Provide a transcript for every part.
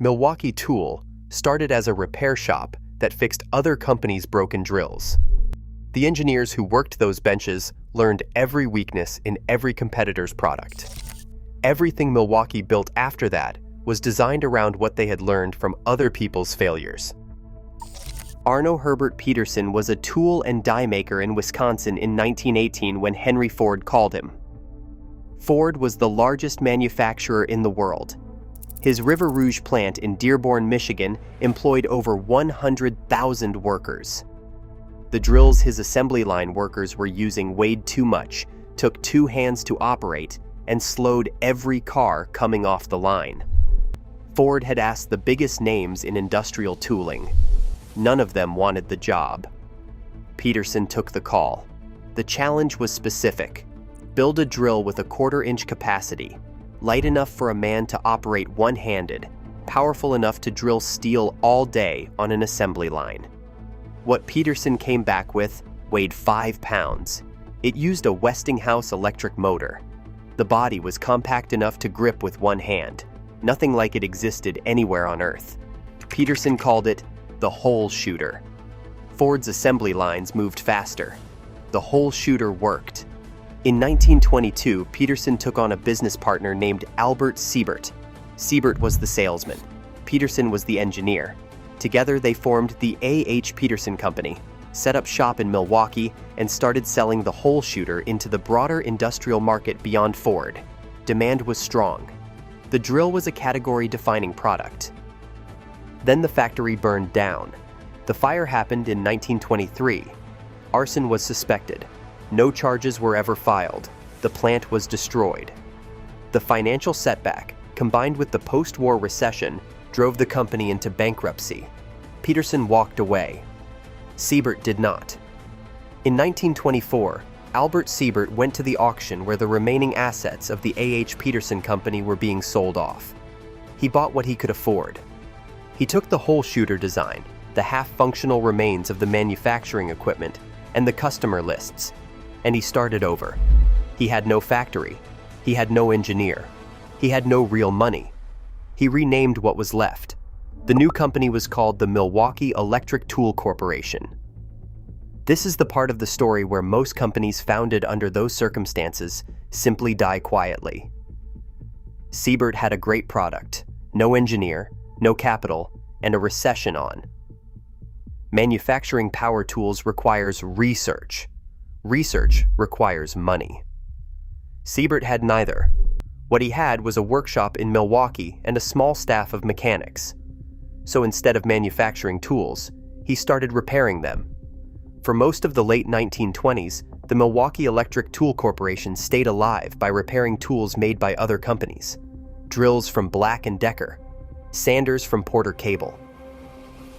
Milwaukee Tool started as a repair shop that fixed other companies' broken drills. The engineers who worked those benches learned every weakness in every competitor's product. Everything Milwaukee built after that was designed around what they had learned from other people's failures. Arno Herbert Petersen was a tool and die maker in Wisconsin in 1918 when Henry Ford called him. Ford was the largest manufacturer in the world. His River Rouge plant in Dearborn, Michigan, employed over 100,000 workers. The drills his assembly line workers were using weighed too much, took 2 hands to operate, and slowed every car coming off the line. Ford had asked the biggest names in industrial tooling. None of them wanted the job. Petersen took the call. The challenge was specific. Build a drill with a 1/4-inch capacity, light enough for a man to operate one-handed, powerful enough to drill steel all day on an assembly line. What Petersen came back with weighed 5 pounds. It used a Westinghouse electric motor. The body was compact enough to grip with one hand. Nothing like it existed anywhere on Earth. Petersen called it the hole shooter. Ford's assembly lines moved faster. The hole shooter worked. In 1922, Petersen took on a business partner named Albert Sebert. Sebert was the salesman. Petersen was the engineer. Together they formed the A.H. Petersen Company, set up shop in Milwaukee, and started selling the hole shooter into the broader industrial market beyond Ford. Demand was strong. The drill was a category-defining product. Then the factory burned down. The fire happened in 1923. Arson was suspected. No charges were ever filed. The plant was destroyed. The financial setback, combined with the post-war recession, drove the company into bankruptcy. Petersen walked away. Sebert did not. In 1924, Albert Sebert went to the auction where the remaining assets of the A.H. Petersen Company were being sold off. He bought what he could afford. He took the hole shooter design, the half-functional remains of the manufacturing equipment, and the customer lists, and he started over. He had no factory. He had no engineer. He had no real money. He renamed what was left. The new company was called the Milwaukee Electric Tool Corporation. This is the part of the story where most companies founded under those circumstances simply die quietly. Sebert had a great product, no engineer, no capital, and a recession on. Manufacturing power tools requires research. Research requires money. Sebert had neither. What he had was a workshop in Milwaukee and a small staff of mechanics. So instead of manufacturing tools, he started repairing them. For most of the late 1920s, the Milwaukee Electric Tool Corporation stayed alive by repairing tools made by other companies. Drills from Black & Decker, sanders from Porter Cable.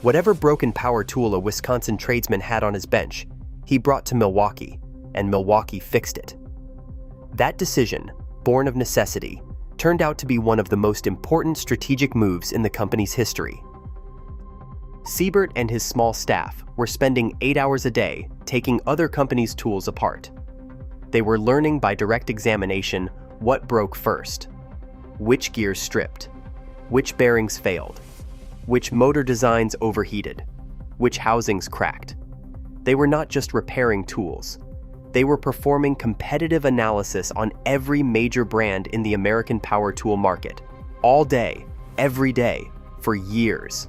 Whatever broken power tool a Wisconsin tradesman had on his bench, he brought to Milwaukee, and Milwaukee fixed it. That decision, born of necessity, turned out to be one of the most important strategic moves in the company's history. Sebert and his small staff were spending 8 hours a day taking other companies' tools apart. They were learning by direct examination what broke first, which gears stripped, which bearings failed, which motor designs overheated, which housings cracked. They were not just repairing tools. They were performing competitive analysis on every major brand in the American power tool market, all day, every day, for years.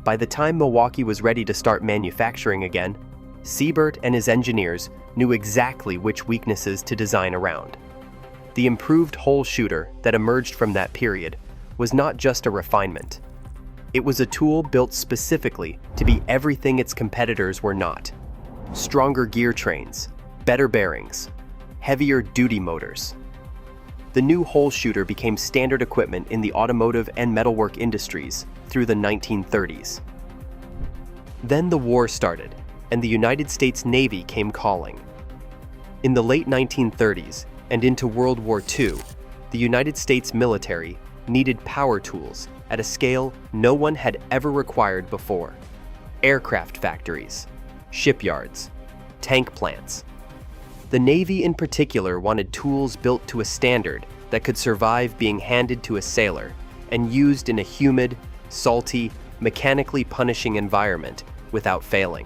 By the time Milwaukee was ready to start manufacturing again, Sebert and his engineers knew exactly which weaknesses to design around. The improved hole shooter that emerged from that period was not just a refinement. It was a tool built specifically to be everything its competitors were not. Stronger gear trains, better bearings, heavier duty motors. The new hole shooter became standard equipment in the automotive and metalwork industries through the 1930s. Then the war started, and the United States Navy came calling. In the late 1930s and into World War II, the United States military needed power tools at a scale no one had ever required before. Aircraft factories, shipyards, tank plants. The Navy in particular wanted tools built to a standard that could survive being handed to a sailor and used in a humid, salty, mechanically punishing environment without failing.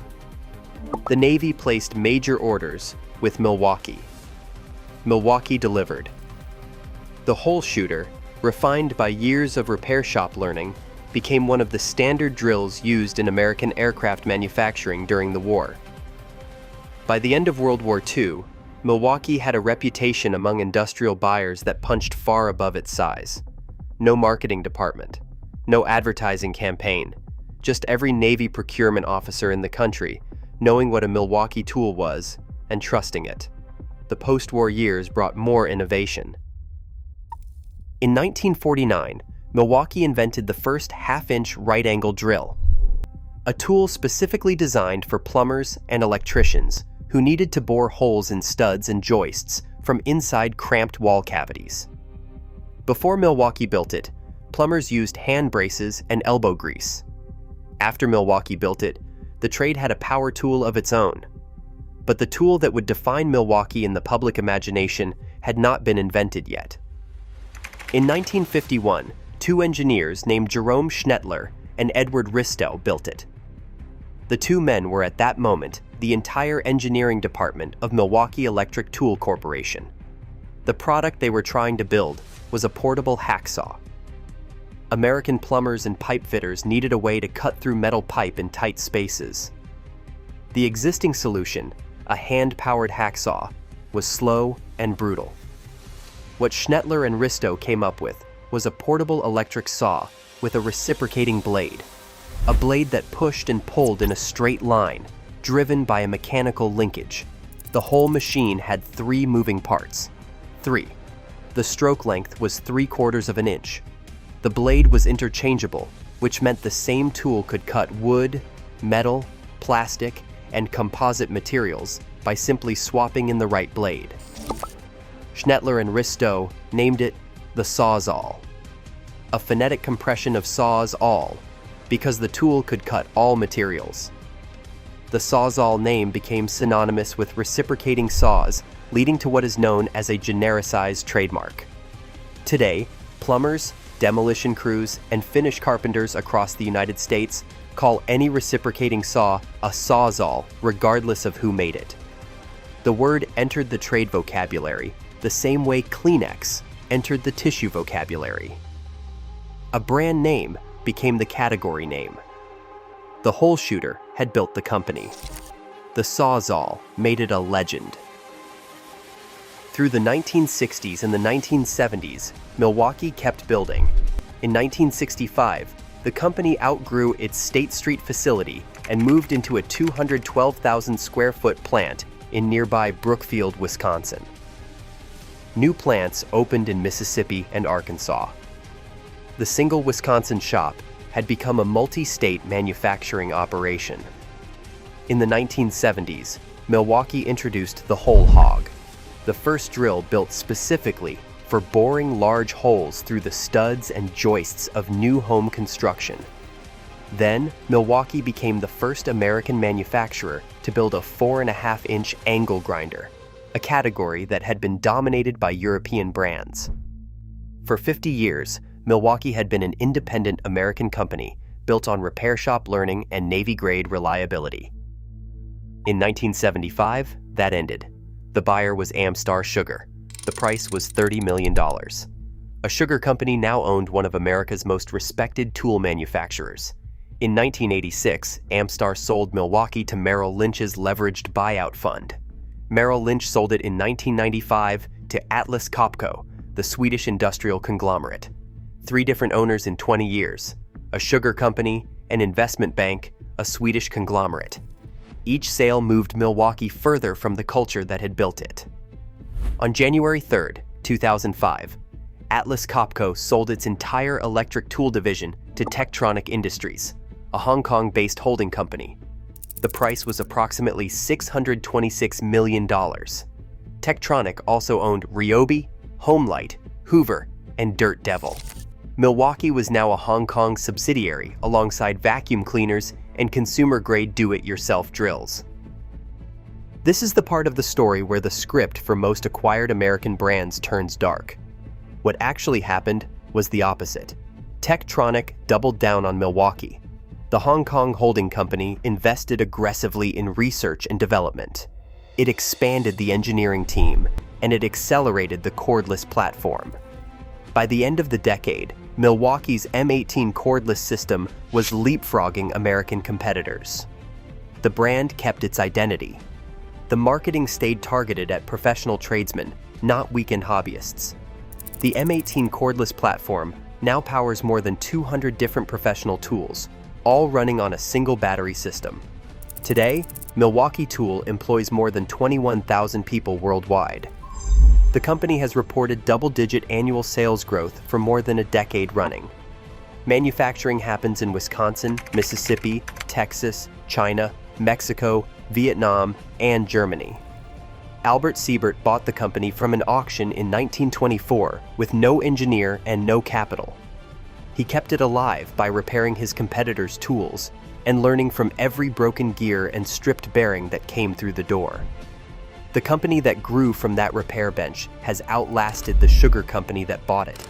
The Navy placed major orders with Milwaukee. Milwaukee delivered. The hole shooter, refined by years of repair shop learning, became one of the standard drills used in American aircraft manufacturing during the war. By the end of World War II, Milwaukee had a reputation among industrial buyers that punched far above its size. No marketing department, no advertising campaign, just every Navy procurement officer in the country knowing what a Milwaukee tool was and trusting it. The post-war years brought more innovation. In 1949, Milwaukee invented the first half-inch right-angle drill, a tool specifically designed for plumbers and electricians who needed to bore holes in studs and joists from inside cramped wall cavities. Before Milwaukee built it, plumbers used hand braces and elbow grease. After Milwaukee built it, the trade had a power tool of its own. But the tool that would define Milwaukee in the public imagination had not been invented yet. In 1951, two engineers named Jerome Schnettler and Edward Ristow built it. The two men were at that moment the entire engineering department of Milwaukee Electric Tool Corporation. The product they were trying to build was a portable hacksaw. American plumbers and pipe fitters needed a way to cut through metal pipe in tight spaces. The existing solution, a hand-powered hacksaw, was slow and brutal. What Schnettler and Ristow came up with was a portable electric saw with a reciprocating blade, a blade that pushed and pulled in a straight line, driven by a mechanical linkage. The whole machine had 3 moving parts. 3. The stroke length was 3/4 of an inch. The blade was interchangeable, which meant the same tool could cut wood, metal, plastic, and composite materials by simply swapping in the right blade. Schnettler and Ristow named it the Sawzall, a phonetic compression of Sawzall, because the tool could cut all materials. The Sawzall name became synonymous with reciprocating saws, leading to what is known as a genericized trademark. Today, plumbers, demolition crews, and finish carpenters across the United States call any reciprocating saw a Sawzall, regardless of who made it. The word entered the trade vocabulary the same way Kleenex entered the tissue vocabulary. A brand name became the category name. The hole shooter had built the company. The Sawzall made it a legend. Through the 1960s and the 1970s, Milwaukee kept building. In 1965, the company outgrew its State Street facility and moved into a 212,000 square foot plant in nearby Brookfield, Wisconsin. New plants opened in Mississippi and Arkansas. The single Wisconsin shop had become a multi-state manufacturing operation. In the 1970s, Milwaukee introduced the Whole Hog, the first drill built specifically for boring large holes through the studs and joists of new home construction. Then, Milwaukee became the first American manufacturer to build a 4.5-inch angle grinder, a category that had been dominated by European brands. For 50 years, Milwaukee had been an independent American company built on repair shop learning and Navy-grade reliability. In 1975, that ended. The buyer was Amstar Sugar. The price was $30 million. A sugar company now owned one of America's most respected tool manufacturers. In 1986, Amstar sold Milwaukee to Merrill Lynch's leveraged buyout fund. Merrill Lynch sold it in 1995 to Atlas Copco, the Swedish industrial conglomerate. 3 different owners in 20 years: a sugar company, an investment bank, a Swedish conglomerate. Each sale moved Milwaukee further from the culture that had built it. On January 3, 2005, Atlas Copco sold its entire electric tool division to Tektronix Industries, a Hong Kong-based holding company. The price was approximately $626 million. Tektronix also owned Ryobi, Homelight, Hoover, and Dirt Devil. Milwaukee was now a Hong Kong subsidiary alongside vacuum cleaners and consumer-grade do-it-yourself drills. This is the part of the story where the script for most acquired American brands turns dark. What actually happened was the opposite. Tektronic doubled down on Milwaukee. The Hong Kong holding company invested aggressively in research and development. It expanded the engineering team, and it accelerated the cordless platform. By the end of the decade, Milwaukee's M18 cordless system was leapfrogging American competitors. The brand kept its identity. The marketing stayed targeted at professional tradesmen, not weekend hobbyists. The M18 cordless platform now powers more than 200 different professional tools, all running on a single battery system. Today, Milwaukee Tool employs more than 21,000 people worldwide. The company has reported double-digit annual sales growth for more than a decade running. Manufacturing happens in Wisconsin, Mississippi, Texas, China, Mexico, Vietnam, and Germany. Albert Sebert bought the company from an auction in 1924 with no engineer and no capital. He kept it alive by repairing his competitors' tools and learning from every broken gear and stripped bearing that came through the door. The company that grew from that repair bench has outlasted the sugar company that bought it,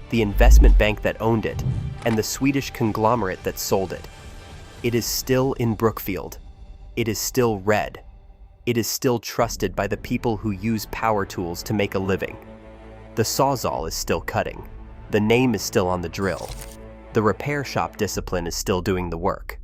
the investment bank that owned it, and the Swedish conglomerate that sold it. It is still in Brookfield. It is still red. It is still trusted by the people who use power tools to make a living. The Sawzall is still cutting. The name is still on the drill. The repair shop discipline is still doing the work.